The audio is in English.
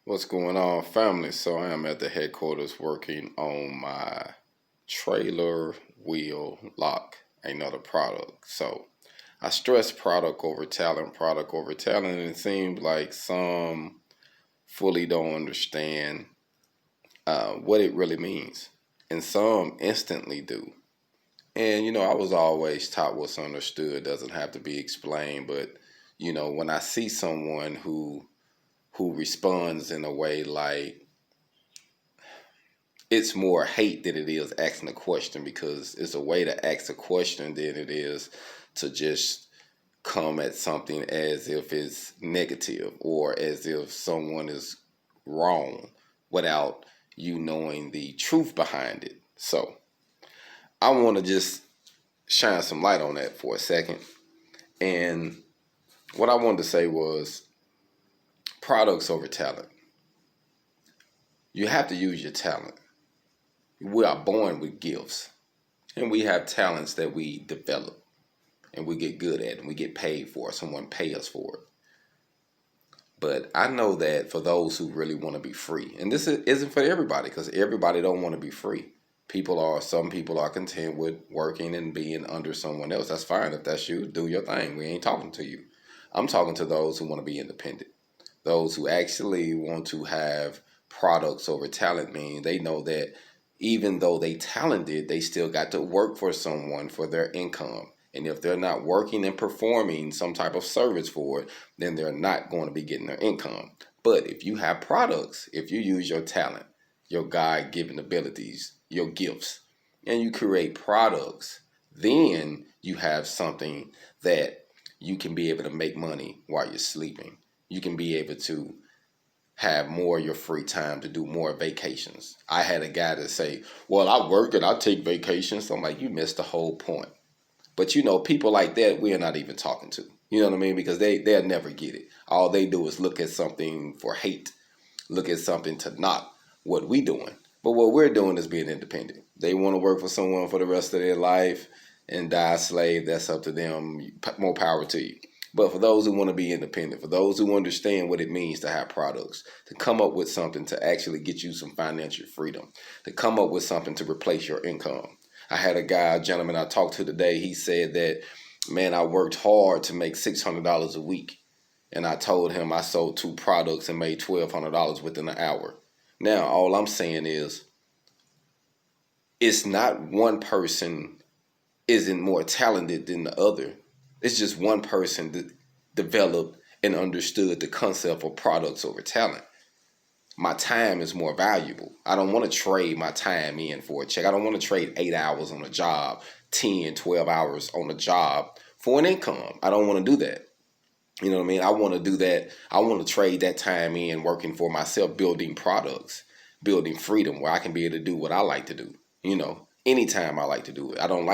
What's going on, family? So I am at the headquarters working on my trailer wheel lock, another product. So I stress product over talent, and it seems like some fully don't understand what it really means, and some instantly do. And I was always taught what's understood doesn't have to be explained, but when I see someone who responds in a way like it's more hate than it is asking a question, because it's a way to ask a question than it is to just come at something as if it's negative or as if someone is wrong without you knowing the truth behind it. So I want to just shine some light on that for a second. And what I wanted to say was products over talent. You have to use your talent. We are born with gifts, and we have talents that we develop and we get good at and we get paid for. Someone pay us for it. But I know that for those who really want to be free, and this isn't for everybody, because everybody don't want to be free. Some people are content with working and being under someone else. That's fine. If that's you, do your thing. We ain't talking to you. I'm talking to those who want to be independent. Those who actually want to have products over talent, mean they know that even though they talented, they still got to work for someone for their income. And if they're not working and performing some type of service for it, then they're not going to be getting their income. But if you have products, if you use your talent, your God-given abilities, your gifts, and you create products, then you have something that you can be able to make money while you're sleeping. You can be able to have more of your free time to do more vacations. I had a guy that say, well, I work and I take vacations. So I'm like, you missed the whole point. But people like that, we're not even talking to. You know what I mean? Because they'll never get it. All they do is look at something for hate, look at something to knock what we doing. But what we're doing is being independent. They want to work for someone for the rest of their life and die a slave. That's up to them. More power to you. But for those who want to be independent, for those who understand what it means to have products, to come up with something to actually get you some financial freedom, to come up with something to replace your income. I had a gentleman I talked to today. He said that, man, I worked hard to make $600 a week. And I told him I sold 2 products and made $1,200 within an hour. Now, all I'm saying is, it's not one person isn't more talented than the other. It's just one person that developed and understood the concept of products over talent. My time is more valuable. I don't want to trade my time in for a check. I don't want to trade 8 hours on a job, 10, 12 hours on a job for an income. I don't want to do that. You know what I mean? I want to do that. I want to trade that time in working for myself, building products, building freedom where I can be able to do what I like to do. Anytime I like to do it. I don't like